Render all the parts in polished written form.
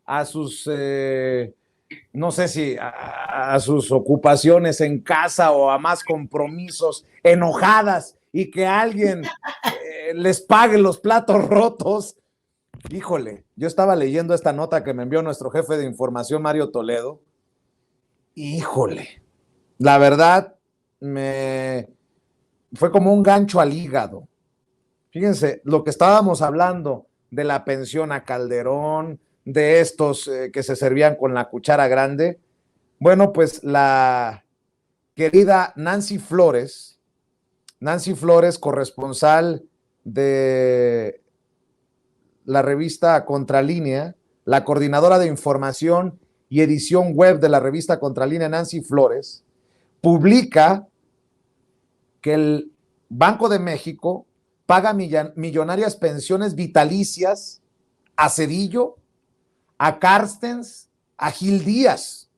a sus, no sé si a sus ocupaciones en casa o a más compromisos, enojadas, y que alguien les pague los platos rotos. Híjole, yo estaba leyendo esta nota que me envió nuestro jefe de información, Mario Toledo. Híjole, la verdad fue como un gancho al hígado. Fíjense, lo que estábamos hablando de la pensión a Calderón, de estos que se servían con la cuchara grande. Bueno, pues la querida Nancy Flores, corresponsal de la revista Contralínea, la coordinadora de información y edición web de la revista Contralínea, Nancy Flores, publica que el Banco de México paga millonarias pensiones vitalicias a Zedillo, a Carstens, a Gil Díaz.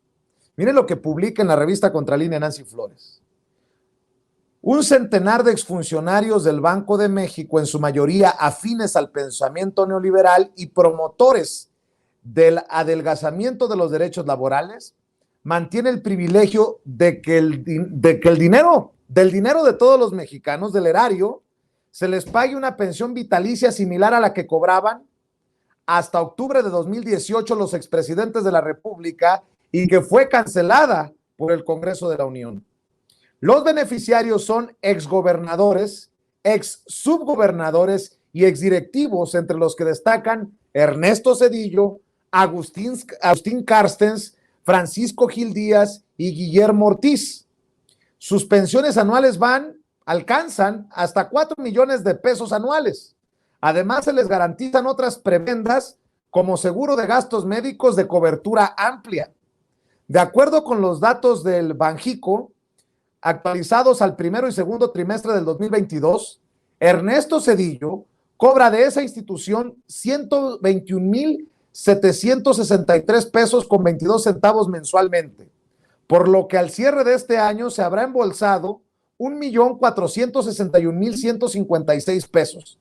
Miren lo que publica en la revista Contralínea Nancy Flores. Un centenar de exfuncionarios del Banco de México, en su mayoría afines al pensamiento neoliberal y promotores del adelgazamiento de los derechos laborales, mantiene el privilegio de que el dinero de todos los mexicanos, del erario, se les pague una pensión vitalicia similar a la que cobraban hasta octubre de 2018 los expresidentes de la República y que fue cancelada por el Congreso de la Unión. Los beneficiarios son exgobernadores, exsubgobernadores y exdirectivos, entre los que destacan Ernesto Zedillo, Agustín Carstens, Francisco Gil Díaz y Guillermo Ortiz. Sus pensiones anuales alcanzan hasta 4 millones de pesos anuales. Además, se les garantizan otras prebendas como seguro de gastos médicos de cobertura amplia. De acuerdo con los datos del Banjico, actualizados al primero y segundo trimestre del 2022, Ernesto Zedillo cobra de esa institución 121,763 pesos con 22 centavos mensualmente, por lo que al cierre de este año se habrá embolsado 1,461,156 pesos.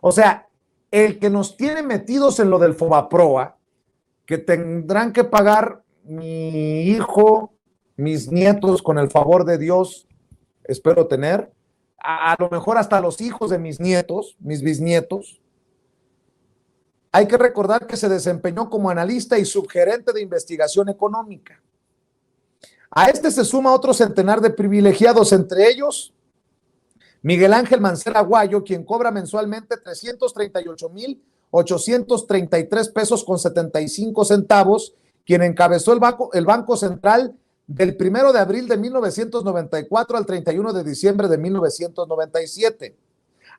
O sea, el que nos tiene metidos en lo del Fobaproa, que tendrán que pagar mi hijo, mis nietos, con el favor de Dios, espero tener, a lo mejor hasta los hijos de mis nietos, mis bisnietos. Hay que recordar que se desempeñó como analista y subgerente de investigación económica. A este se suma otro centenar de privilegiados, entre ellos Miguel Ángel Mancera Aguayo, quien cobra mensualmente 338,833 pesos con 75 centavos, quien encabezó el Banco Central del 1 de abril de 1994 al 31 de diciembre de 1997.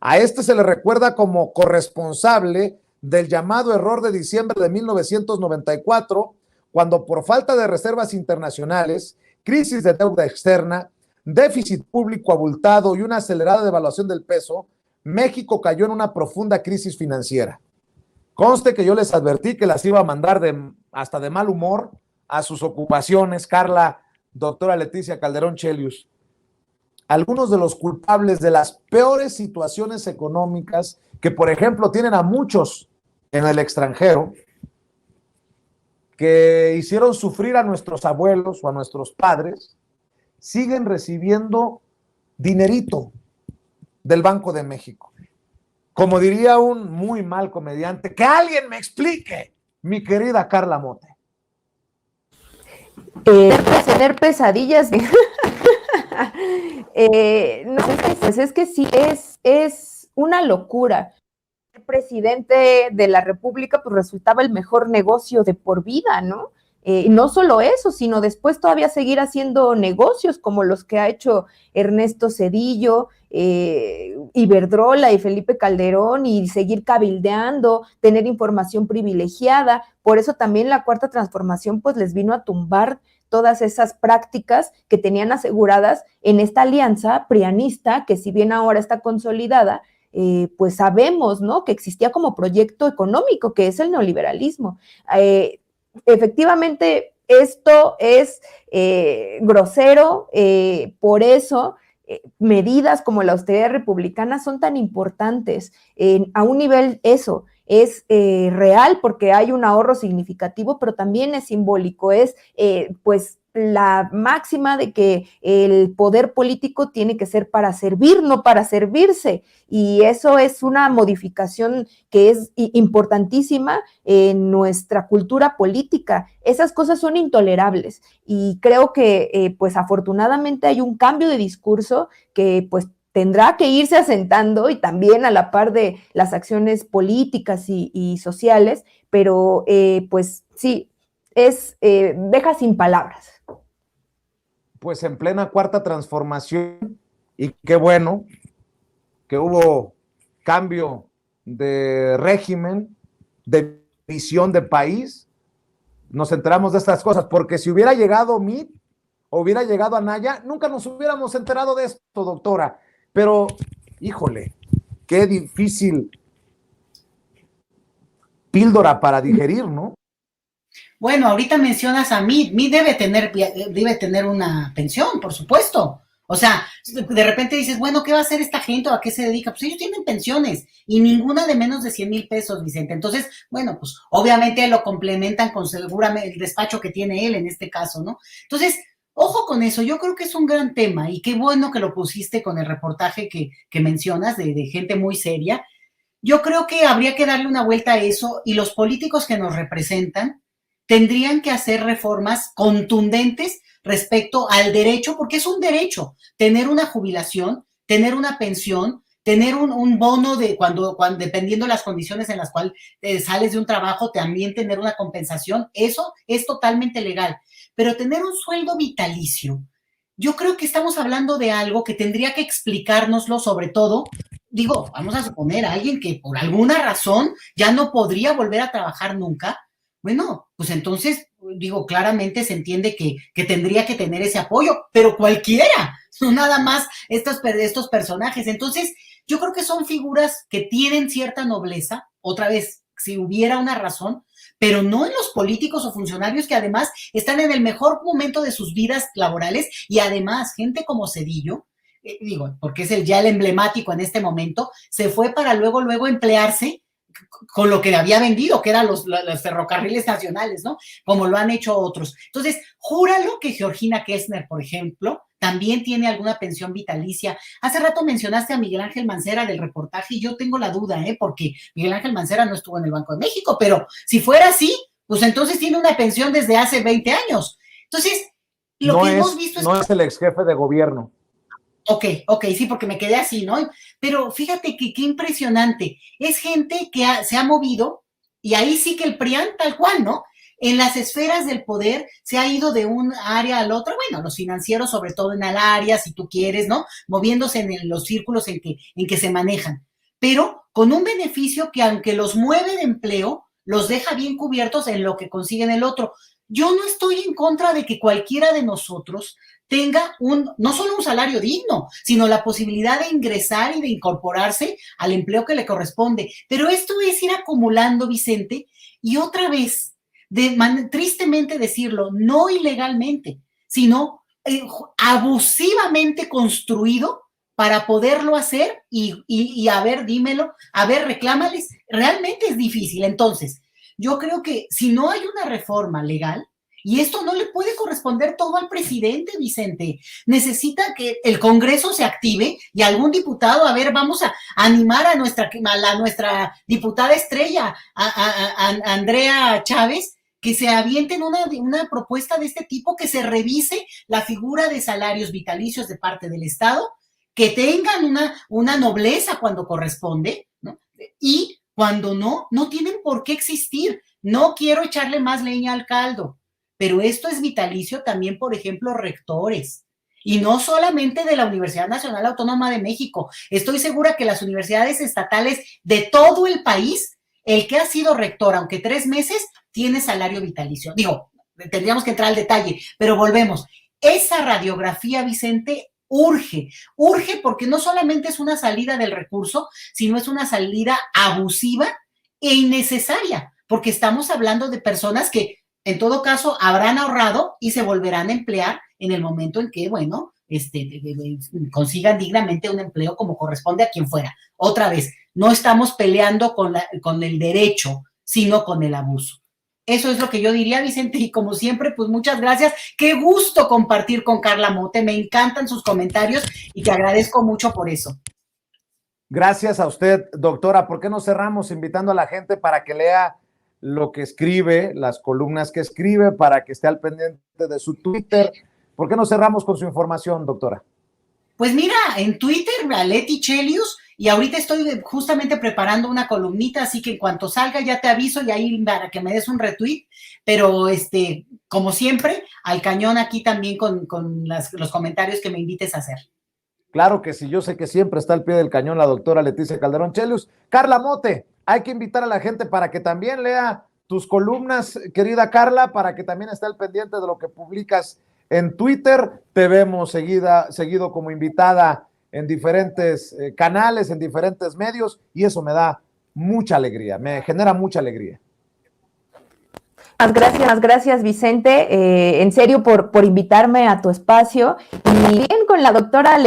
A este se le recuerda como corresponsable del llamado error de diciembre de 1994, cuando por falta de reservas internacionales, crisis de deuda externa, déficit público abultado y una acelerada devaluación del peso, México cayó en una profunda crisis financiera. Conste que yo les advertí que las iba a mandar hasta de mal humor a sus ocupaciones, Carla, doctora Leticia Calderón Chelius. Algunos de los culpables de las peores situaciones económicas que, por ejemplo, tienen a muchos en el extranjero, que hicieron sufrir a nuestros abuelos o a nuestros padres, siguen recibiendo dinerito del Banco de México. Como diría un muy mal comediante, que alguien me explique, mi querida Carla Mote. Tener pesadillas. No, pues es que sí, es una locura. El presidente de la República pues resultaba el mejor negocio de por vida, ¿no? No solo eso, sino después todavía seguir haciendo negocios como los que ha hecho Ernesto Zedillo, Iberdrola y Felipe Calderón, y seguir cabildeando, tener información privilegiada. Por eso también la Cuarta Transformación pues les vino a tumbar todas esas prácticas que tenían aseguradas en esta alianza prianista, que si bien ahora está consolidada, pues sabemos, ¿no?, que existía como proyecto económico, que es el neoliberalismo. Efectivamente, esto es grosero, por eso medidas como la austeridad republicana son tan importantes a un nivel es real porque hay un ahorro significativo, pero también es simbólico, es pues la máxima de que el poder político tiene que ser para servir, no para servirse, y eso es una modificación que es importantísima en nuestra cultura política. Esas cosas son intolerables y creo que pues afortunadamente hay un cambio de discurso que pues tendrá que irse asentando y también a la par de las acciones políticas y sociales, pero pues sí, deja sin palabras. Pues en plena cuarta transformación, y qué bueno que hubo cambio de régimen, de visión de país, nos enteramos de estas cosas, porque si hubiera llegado Mit o hubiera llegado Anaya, nunca nos hubiéramos enterado de esto, doctora. Pero, híjole, qué difícil píldora para digerir, ¿no? Bueno, ahorita mencionas a Mid. Mid debe tener una pensión, por supuesto. O sea, de repente dices, bueno, ¿qué va a hacer esta gente o a qué se dedica? Pues ellos tienen pensiones y ninguna de menos de 100,000 pesos, Vicente. Entonces, bueno, pues obviamente lo complementan con seguramente el despacho que tiene él en este caso, ¿no? Entonces, ojo con eso, yo creo que es un gran tema y qué bueno que lo pusiste con el reportaje que mencionas de gente muy seria. Yo creo que habría que darle una vuelta a eso y los políticos que nos representan tendrían que hacer reformas contundentes respecto al derecho, porque es un derecho tener una jubilación, tener una pensión, tener un bono de cuando dependiendo de las condiciones en las cuales sales de un trabajo, también tener una compensación, eso es totalmente legal. Pero tener un sueldo vitalicio, yo creo que estamos hablando de algo que tendría que explicárnoslo, sobre todo, digo, vamos a suponer a alguien que por alguna razón ya no podría volver a trabajar nunca. Bueno, pues entonces, digo, claramente se entiende que tendría que tener ese apoyo, pero cualquiera, no nada más estos personajes. Entonces, yo creo que son figuras que tienen cierta nobleza, otra vez, si hubiera una razón, pero no en los políticos o funcionarios que además están en el mejor momento de sus vidas laborales y además gente como Zedillo, digo, porque es ya el emblemático en este momento, se fue para luego emplearse con lo que había vendido, que eran los ferrocarriles nacionales, ¿no? Como lo han hecho otros. Entonces, júralo que Georgina Kessner, por ejemplo, también tiene alguna pensión vitalicia. Hace rato mencionaste a Miguel Ángel Mancera del reportaje y yo tengo la duda, porque Miguel Ángel Mancera no estuvo en el Banco de México, pero si fuera así, pues entonces tiene una pensión desde hace 20 años. Entonces, lo que hemos visto es... No es el ex jefe de gobierno. Ok, sí, porque me quedé así, ¿no? Pero fíjate que qué impresionante. Es gente que se ha movido, y ahí sí que el PRIAN tal cual, ¿no? En las esferas del poder se ha ido de un área al otro, bueno, los financieros sobre todo en el área, si tú quieres, ¿no? Moviéndose en los círculos en que se manejan, pero con un beneficio que aunque los mueve de empleo, los deja bien cubiertos en lo que consiguen el otro. Yo no estoy en contra de que cualquiera de nosotros tenga no solo un salario digno, sino la posibilidad de ingresar y de incorporarse al empleo que le corresponde. Pero esto es ir acumulando, Vicente, y otra vez, tristemente decirlo, no ilegalmente, sino abusivamente construido para poderlo hacer y a ver, dímelo, a ver, reclámales. Realmente es difícil. Entonces, yo creo que si no hay una reforma legal, y esto no le puede corresponder todo al presidente, Vicente. Necesita que el Congreso se active y algún diputado, a ver, vamos a animar a nuestra diputada estrella, a Andrea Chávez, que se avienten una propuesta de este tipo, que se revise la figura de salarios vitalicios de parte del Estado, que tengan una nobleza cuando corresponde, ¿no? Y cuando no tienen por qué existir. No quiero echarle más leña al caldo, pero esto es vitalicio también, por ejemplo, rectores. Y no solamente de la Universidad Nacional Autónoma de México. Estoy segura que las universidades estatales de todo el país, el que ha sido rector, aunque 3 meses, tiene salario vitalicio. Digo, tendríamos que entrar al detalle, pero volvemos. Esa radiografía, Vicente, urge porque no solamente es una salida del recurso, sino es una salida abusiva e innecesaria, porque estamos hablando de personas que en todo caso habrán ahorrado y se volverán a emplear en el momento en que, bueno, consigan dignamente un empleo como corresponde a quien fuera. Otra vez, no estamos peleando con el derecho, sino con el abuso. Eso es lo que yo diría, Vicente, y como siempre, pues muchas gracias. Qué gusto compartir con Carla Mote, me encantan sus comentarios y te agradezco mucho por eso. Gracias a usted, doctora. ¿Por qué no cerramos invitando a la gente para que lea lo que escribe, las columnas que escribe, para que esté al pendiente de su Twitter? ¿Por qué no cerramos con su información, doctora? Pues mira, en Twitter, a Leti Chelius, y ahorita estoy justamente preparando una columnita, así que en cuanto salga ya te aviso y ahí para que me des un retweet, pero como siempre, al cañón aquí también con los comentarios que me invites a hacer. Claro que sí, yo sé que siempre está al pie del cañón la doctora Leticia Calderón Chelius. Carla Mote, hay que invitar a la gente para que también lea tus columnas, querida Carla, para que también esté al pendiente de lo que publicas en Twitter. Te vemos seguido como invitada en diferentes canales, en diferentes medios, y eso me da mucha alegría, me genera mucha alegría. Gracias Vicente, en serio por invitarme a tu espacio. Y bien, con la doctora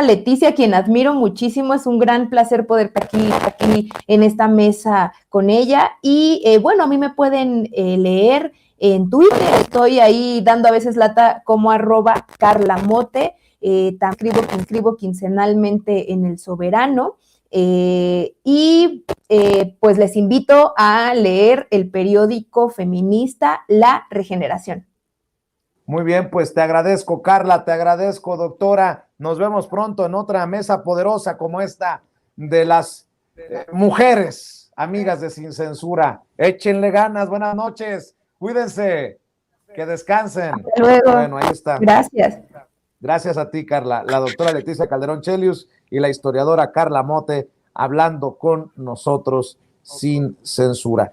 Leticia, quien admiro muchísimo, es un gran placer poder estar aquí en esta mesa con ella. Y bueno, a mí me pueden leer en Twitter, estoy ahí dando a veces lata como @carlamote, escribo quincenalmente en El Soberano. Pues les invito a leer el periódico feminista La Regeneración. Muy bien, pues te agradezco, Carla, te agradezco, doctora. Nos vemos pronto en otra mesa poderosa como esta de las mujeres, amigas de Sin Censura. Échenle ganas, buenas noches, cuídense, que descansen. Hasta luego. Bueno, ahí está. Gracias. Gracias a ti, Carla, la doctora Leticia Calderón Chelius y la historiadora Carla Mote hablando con nosotros sin censura.